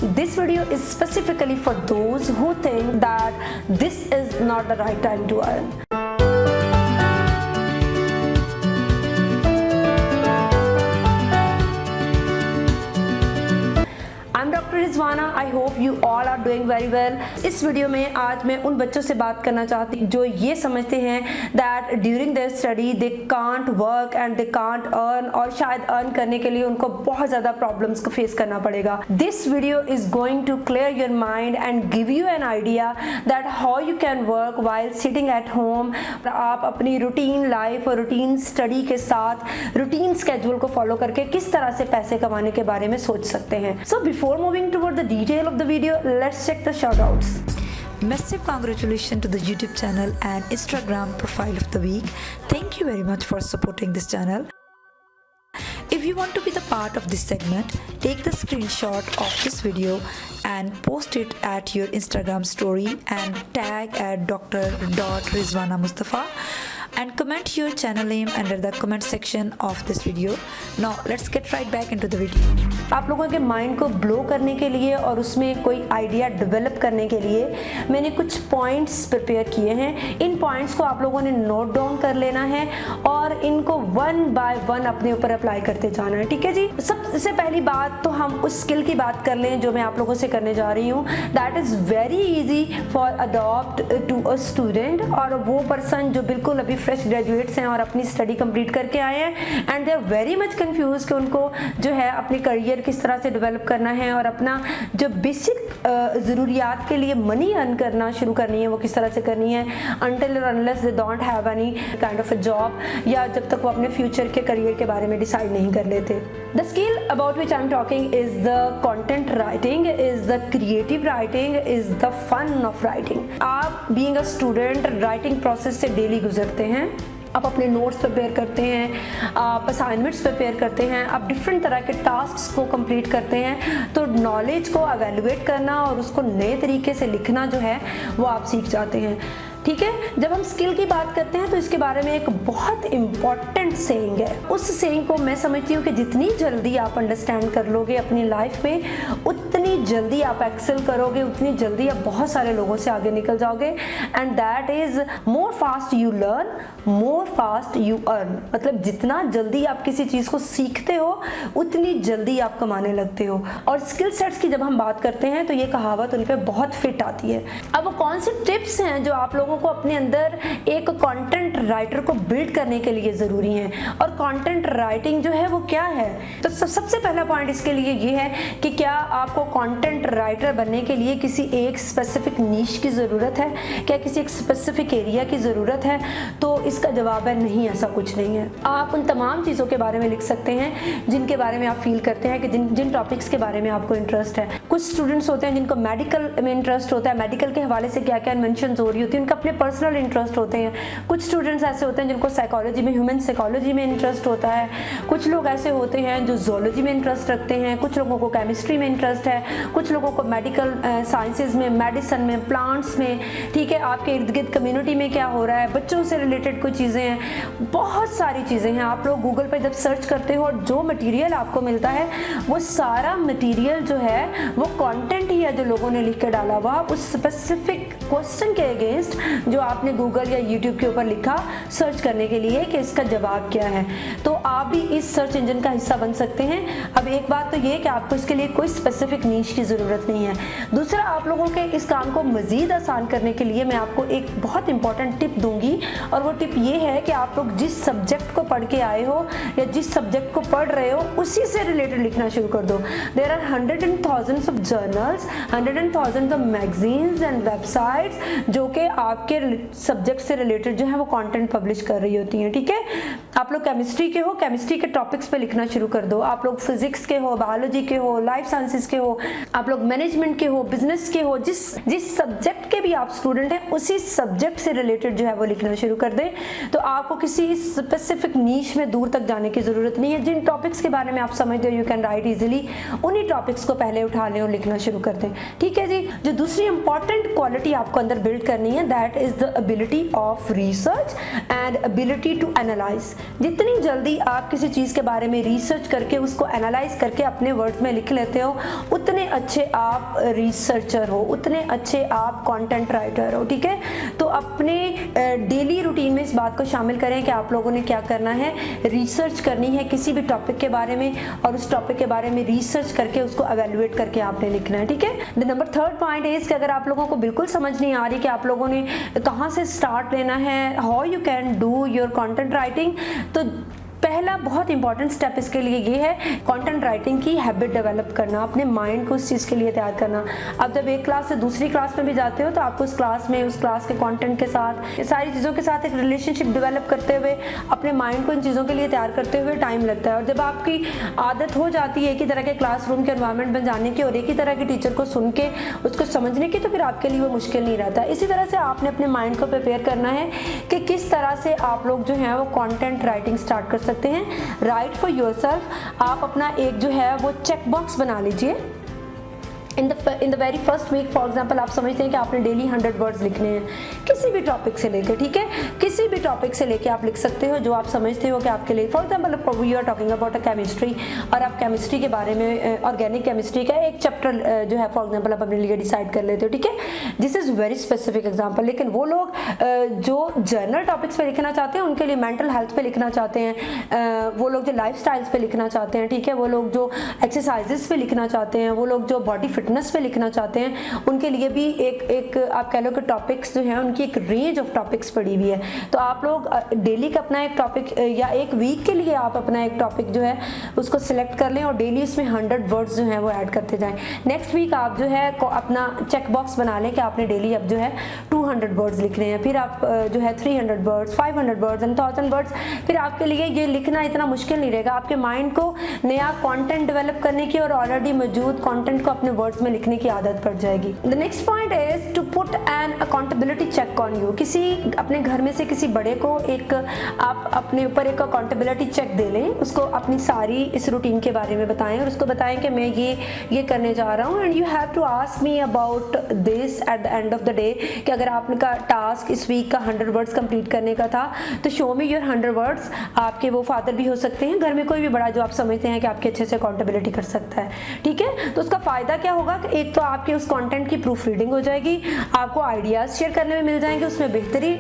This video is specifically for those who think that this is not the right time to earn. Rizwana, I hope you all are doing very well. इस video में आज मैं उन बच्चों से बात करना चाहती हूँ जो ये समझते हैं that during their study they can't work and they can't earn, और शायद अर्न करने के लिए उनको बहुत ज़्यादा प्रॉब्लम्स को फेस करना पड़ेगा। This video is going to clear your mind and give you an idea that how you can work while sitting at home. आप अपनी रूटीन लाइफ और रूटीन स्टडी के साथ रूटीन स्केड्यूल को फॉलो करके किस तरह से पैसे कमाने के बारे में सोच सकते हैं। So before moving toward the detail of the video, let's check the shoutouts. Massive congratulations to the YouTube channel and Instagram profile of the week. Thank you very much for supporting this channel. If you want to be the part of this segment, take the screenshot of this video and post it at your Instagram story and tag at Dr. Mustafa and comment your channel name under the comment section of this video. Now let's get right back into the video. आप लोगों के mind को blow करने के लिए और उसमें कोई आइडिया डेवलप करने के लिए मैंने कुछ पॉइंट्स प्रिपेयर किए हैं। इन पॉइंट्स को आप लोगों ने नोट डाउन कर लेना है और इनको वन बाय वन अपने ऊपर अप्लाई करते जाना है, ठीक है जी। सबसे पहली बात तो हम उस स्किल की बात कर लें जो मैं आप लोगों से करने जा रही हूँ। That is very easy for adopt to a student, और वो पर्सन जो बिल्कुल अभी फ्रेश ग्रेजुएट्स हैं और अपनी स्टडी कंप्लीट करके आए हैं and they are very much confuse कि उनको जो है अपनी करियर किस तरह से डेवलप करना है और अपना जो बेसिक ज़रूरियात के लिए मनी अर्न करना शुरू करनी है वो किस तरह से करनी है अनटिल और unless they don't have any kind of a job, या जब तक वो अपने फ्यूचर के करियर के बारे में डिसाइड नहीं कर लेते। The skill about which I am talking is the content writing, is the creative writing, is the fun of writing. आप being a student writing process से डेली गुजरते हैं, आप अपने नोट्स प्रिपेयर करते हैं, आप असाइनमेंट्स प्रिपेयर करते हैं, आप डिफरेंट तरह के टास्क्स को कंप्लीट करते हैं, तो नॉलेज को एवेलुएट करना और उसको नए तरीके से लिखना जो है वो आप सीख जाते हैं, ठीक है। जब हम स्किल की बात करते हैं तो इसके बारे में एक बहुत इंपॉर्टेंट सेइंग है। उस सेइंग को मैं समझती हूँ कि जितनी जल्दी आप अंडरस्टैंड कर लोगे अपनी लाइफ में उतनी जल्दी आप एक्सेल करोगे, उतनी जल्दी आप बहुत सारे लोगों से आगे निकल जाओगे। And that is more fast you learn more fast you earn. मतलब जितना जल्दी आप किसी चीज़ को सीखते हो उतनी जल्दी आप कमाने लगते हो। और स्किल सेट्स की जब हम बात करते हैं तो ये कहावत उन पर बहुत फिट आती है। अब वो कौन से टिप्स हैं जो आप लोगों को अपने अंदर एक कंटेंट राइटर को बिल्ड करने के लिए ज़रूरी हैं, और कंटेंट राइटिंग जो है वो क्या है? तो सबसे पहला पॉइंट इसके लिए ये है कि क्या आपको कंटेंट राइटर बनने के लिए किसी एक स्पेसिफिक नीश की ज़रूरत है, क्या किसी एक स्पेसिफिक एरिया की ज़रूरत है? तो इसका जवाब है नहीं, ऐसा कुछ नहीं है। आप उन तमाम चीज़ों के बारे में लिख सकते हैं जिनके बारे में आप फील करते हैं कि जिन टॉपिक्स के बारे में आपको इंटरेस्ट है। कुछ स्टूडेंट्स होते हैं जिनको मेडिकल में इंटरेस्ट होता है, मेडिकल के हवाले से क्या क्या इन्वेंशंस हो रही होती है उनका अपने पर्सनल इंटरेस्ट होते हैं। कुछ स्टूडेंट्स ऐसे होते हैं जिनको साइकोलॉजी में, ह्यूमन साइकोलॉजी में इंटरेस्ट होता है। कुछ लोग ऐसे होते हैं जो जोलॉजी में इंटरेस्ट रखते हैं, कुछ लोगों को केमिस्ट्री में इंटरेस्ट है, कुछ लोगों को मेडिकल साइंसेज में, मेडिसिन में, प्लांट्स में, ठीक है। आपके इर्द गिर्द कम्युनिटी में क्या हो रहा है, बच्चों से रिलेटेड कुछ चीज़ें हैं, बहुत सारी चीज़ें हैं। आप लोग गूगल पर जब सर्च करते हो और जो मटीरियल आपको मिलता है वो सारा मटीरियल जो है वो कंटेंट ही है जो लोगों ने लिख के डाला हुआ उस स्पेसिफिक क्वेश्चन के अगेंस्ट जो आपने गूगल या यूट्यूब के ऊपर लिखा सर्च करने के लिए कि इसका जवाब क्या है। तो आप भी इस सर्च इंजन का हिस्सा बन सकते हैं। अब एक बात तो ये कि आपको इसके लिए कोई स्पेसिफिक नीश की ज़रूरत नहीं है। दूसरा, आप लोगों के इस काम को मज़ीद आसान करने के लिए मैं आपको एक बहुत इंपॉर्टेंट टिप दूंगी, और वो टिप ये है कि आप लोग जिस सब्जेक्ट को पढ़ के आए हो या जिस सब्जेक्ट को पढ़ रहे हो उसी से रिलेटेड लिखना शुरू कर दो। There are hundred and thousands of journals, hundred and thousands of magazines and websites जो कि आपके सब्जेक्ट से रिलेटेड जो है वो कंटेंट पब्लिश कर रही होती हैं, ठीक है। आप लोग केमिस्ट्री के हो, केमिस्ट्री के टॉपिक्स पे लिखना शुरू कर दो। आप लोग फिजिक्स के हो, बायोलॉजी के हो, लाइफ साइंसेस के हो, आप लोग मैनेजमेंट के हो, बिजनेस के हो, जिस सब्जेक्ट के भी आप स्टूडेंट हैं उसी सब्जेक्ट से रिलेटेड जो है वो लिखना शुरू कर दें। तो आपको किसी स्पेसिफिक नीश में दूर तक जाने की ज़रूरत नहीं है। जिन टॉपिक्स के बारे में आप समझते हो यू कैन राइट इजीली, उन्हीं टॉपिक्स को पहले उठा लें और लिखना शुरू कर चाहते हैं। ठीक है जी। जो दूसरी इंपॉर्टेंट क्वालिटी आपको अंदर बिल्ड करनी है, that is the ability of research and ability to analyse. जितनी जल्दी आप किसी चीज़ के बारे में रिसर्च करके उसको एनालाइज करके अपने वर्ड्स में लिख लेते हो, उतने अच्छे आप रिसर्चर हो, उतने अच्छे आप कंटेंट राइटर हो। ठीक है, तो अपने डेली रूटीन में इस बात को शामिल करें कि आप लोगों ने क्या करना है, रिसर्च करनी है किसी भी टॉपिक के बारे में, और उस टॉपिक के बारे में रिसर्च करके उसको एवेल्युएट करके आपने लिखना है। ठीक है। The number third point is कि अगर आप लोगों को बिल्कुल समझ नहीं आ रही कि आप लोगों ने कहाँ से स्टार्ट लेना है, how you can do your content writing, तो पहला बहुत इंपॉर्टेंट स्टेप इसके लिए ये है कंटेंट राइटिंग की हैबिट डेवलप करना, अपने माइंड को उस चीज़ के लिए तैयार करना। आप जब एक क्लास से दूसरी क्लास में भी जाते हो तो आपको उस क्लास में उस क्लास के कंटेंट के साथ सारी चीज़ों के साथ एक रिलेशनशिप डेवलप करते हुए अपने माइंड को इन चीज़ों के लिए तैयार करते हुए टाइम लगता है। और जब आपकी आदत हो जाती है एक ही तरह के क्लासरूम के एनवायरनमेंट में जाने की और एक ही तरह के टीचर को सुन के उसको समझने की, तो फिर आपके लिए वो मुश्किल नहीं रहता। इसी तरह से आपने अपने माइंड को प्रिपेयर करना है कि किस तरह से आप लोग जो है वो कंटेंट राइटिंग स्टार्ट कर सकते हैं। राइट फॉर योरसेल्फ, आप अपना एक जो है वो चेक बॉक्स बना लीजिए। In the very first week for example आप समझते हैं कि आपने डेली 100 वर्ड्स लिखने हैं किसी भी टॉपिक से लेकर। ठीक है, किसी भी टॉपिक से लेके आप लिख सकते हो जो आप समझते हो कि आपके लिए, for example we are talking about a chemistry, और आप केमिस्ट्री के बारे में ऑर्गेनिक केमिस्ट्री का एक चैप्टर जो है फॉर एग्जाम्पल आप अपने लिए डिसाइड कर लेते हो। ठीक है, this is very specific example. लेकिन वो लोग जो जनरल टॉपिक्स पे लिखना चाहते हैं, उनके लिए मेंटल हेल्थ पे लिखना चाहते हैं, वो लोग जो लाइफ स्टाइल्स पे लिखना चाहते हैं, ठीक है, वो लोग जो एक्सरसाइजेस पे लिखना चाहते हैं, वो लोग जो बॉडी फिटनेस पे लिखना चाहते हैं, उनके लिए भी एक आप कह लो कि टॉपिक्स जो हैं उनकी एक रेंज ऑफ टॉपिक्स पड़ी हुई है। तो आप लोग डेली का अपना एक टॉपिक या एक वीक के लिए आप अपना एक टॉपिक जो है उसको सिलेक्ट कर लें और डेली इसमें 100 वर्ड्स जो हैं वो ऐड करते जाएं। नेक्स्ट वीक आप जो है अपना चेक बॉक्स बना लें कि आपने डेली अब जो है 200 वर्ड्स लिखने हैं, फिर आप जो है 300 वर्ड्स, 500 वर्ड्स एंड 1000 वर्ड्स। फिर आपके लिए ये लिखना इतना मुश्किल नहीं रहेगा, आपके माइंड को नया कंटेंट डेवलप करने की और ऑलरेडी मौजूद कंटेंट को अपने वर्ड्स में लिखने की आदत पड़ जाएगी। The next point is to put an accountability check on you. किसी अपने घर में से किसी बड़े को एक आप अपने ऊपर एक अकाउंटेबिलिटी चेक दे लें, उसको अपनी सारी इस रूटीन के बारे में बताएं और उसको बताएं कि मैं ये करने जा रहा हूँ, and you have to ask me about this at the end of the day, कि अगर आपका टास्क इस वीक का 100 वर्ड्स कंप्लीट करने का था तो शो मी योर 100 वर्ड्स। आपके वो फादर भी हो सकते हैं, घर में कोई भी बड़ा जो आप समझते हैं कि आपके अच्छे से अकाउंटेबिलिटी कर सकता है। ठीक है, तो उसका फायदा क्या होगा कि एक तो आपके उस कंटेंट की प्रूफ रीडिंग हो जाएगी, आपको आइडियाज शेयर करने में मिल जाएंगे, उसमें बेहतरी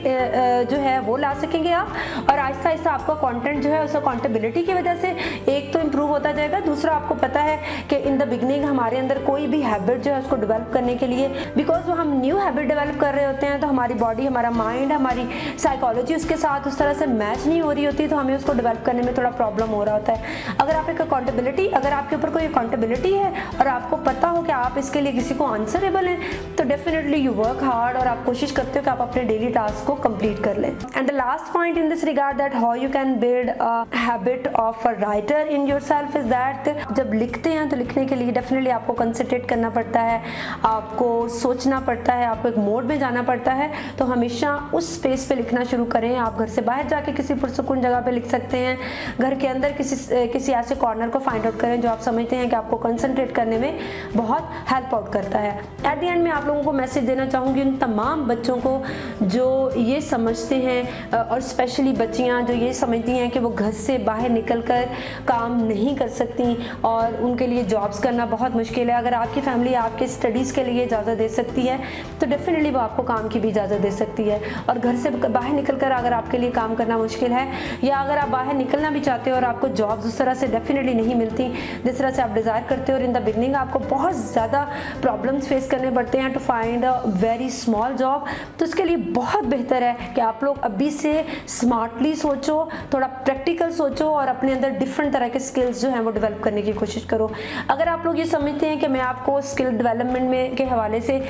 जो है वो ला सकेंगे आप, और आहिस्ता आहिस्ता आपका कंटेंट जो है उस अकाउंटेबिलिटी की वजह से एक तो इम्प्रूव होता जाएगा। दूसरा, आपको पता है कि इन द बिगनिंग हमारे अंदर कोई भी हैबिट जो है उसको डेवलप करने के लिए, बिकॉज वो हम न्यू हैबिट डेवलप कर रहे होते हैं, तो हमारी बॉडी, हमारा माइंड, हमारी साइकोलॉजी उसके साथ उस तरह से मैच नहीं हो रही होती, तो हमें उसको डेवलप करने में थोड़ा प्रॉब्लम हो रहा होता है। अगर आप एक अकाउंटेबिलिटी, अगर आपके ऊपर कोई अकाउंटेबिलिटी है और आपको पता हो कि आप इसके लिए किसी को आंसरेबल हैं, तो डेफिनेटली यू वर्क हार्ड और आप कोशिश करते हो कि आप अपने डेली टास्क को कंप्लीट कर लें। And the last point in this regard that how you can build a habit of a writer in yourself is that जब लिखते हैं तो लिखने के लिए डेफिनेटली आपको कंसंट्रेट करना पड़ता है, आपको सोचना पड़ता है, आपको एक मोड में जाना पड़ता है। तो हमेशा उस स्पेस पे लिखना शुरू करें। आप घर से बाहर जाके किसी पुरसुकून जगह पे लिख सकते हैं, घर के अंदर किसी ऐसे कॉर्नर को फाइंड आउट करें जो आप समझते हैं कि आपको कंसंट्रेट करने में बहुत हेल्प आउट करता है। एट द एंड में आप लोगों को मैसेज देना चाहूँगी उन तमाम बच्चों को जो ये समझते हैं, और स्पेशली बच्चियाँ जो ये समझती हैं कि वो घर से बाहर निकलकर काम नहीं कर सकती और उनके लिए जॉब्स करना बहुत मुश्किल है। अगर आपकी फैमिली आपके स्टडीज़ के लिए इजाज़त दे सकती है तो डेफिनेटली वो आपको काम की भी इजाज़त दे सकती है। और घर से बाहर निकलकर अगर आपके लिए काम करना मुश्किल है, या अगर आप बाहर निकलना भी चाहते हो और आपको जॉब्स उस तरह से डेफिनेटली नहीं मिलती जिस तरह से आप डिज़ायर करते हो, और इन द बिगनिंग आपको बहुत ज़्यादा प्रॉब्लम्स फेस करने पड़ते हैं to find a very small job, तो उसके लिए बहुत बेहतर है कि आप लोग अभी से स्मार्टली सोचो, थोड़ा प्रैक्टिकल सोचो और अपने अंदर डिफरेंट तरह के स्किल्स जो हैं वो डेवलप करने की कोशिश करो। अगर आप लोग ये समझते हैं कि मैं आपको स्किल डेवलपमेंट में के हवाले से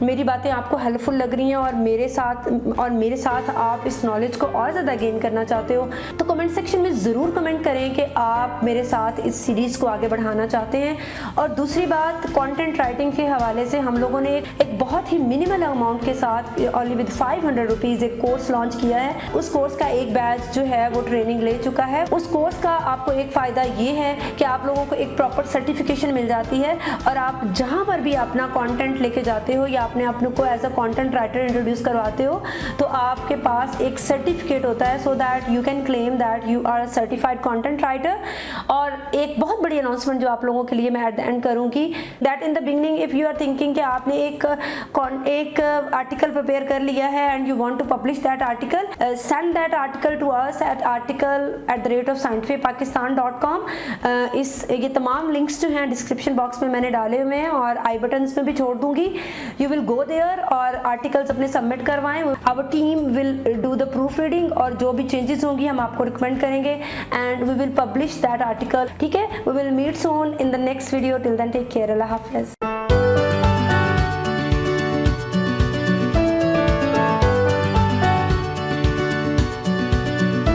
मेरी बातें आपको हेल्पफुल लग रही हैं और मेरे साथ आप इस नॉलेज को और ज़्यादा गेन करना चाहते हो, तो कमेंट सेक्शन में ज़रूर कमेंट करें कि आप मेरे साथ इस सीरीज़ को आगे बढ़ाना चाहते हैं। और दूसरी बात, कंटेंट राइटिंग के हवाले से हम लोगों ने एक बहुत ही मिनिमल अमाउंट के साथ ओनली विद 500 रुपीज़ एक कोर्स लॉन्च किया है। उस कोर्स का एक बैच जो है वो ट्रेनिंग ले चुका है। उस कोर्स का आपको एक फ़ायदा ये है कि आप लोगों को एक प्रॉपर सर्टिफिकेशन मिल जाती है और आप जहाँ पर भी अपना कॉन्टेंट लेके जाते हो या अपने को as a content writer introduce करवाते हो, तो आपके पास एक सर्टिफिकेट होता है, so that you can claim that you are certified content writer. और एक बहुत बड़ी अनाउंसमेंट जो आप लोगों के लिए मैं एट द एंड करूंगी, that in the beginning if you are thinking कि आपने एक आर्टिकल प्रिपेयर कर लिया है and you want to publish that article, send that article to us at article@scientificpakistan.com। ये तमाम लिंक्स जो हैं डिस्क्रिप्शन बॉक्स में मैंने डाले हुए हैं और आई बटन्स में भी छोड़ दूंगी। यू विल गो देयर और आर्टिकल्स अपने सबमिट करवाएं। Our team will do the proof reading और जो भी चेंजेस होंगी हम आपको रिकमेंड करेंगे and we will publish that article. ठीक है, we will meet soon in the next video. Till then take care, अल्लाह हाफिज़।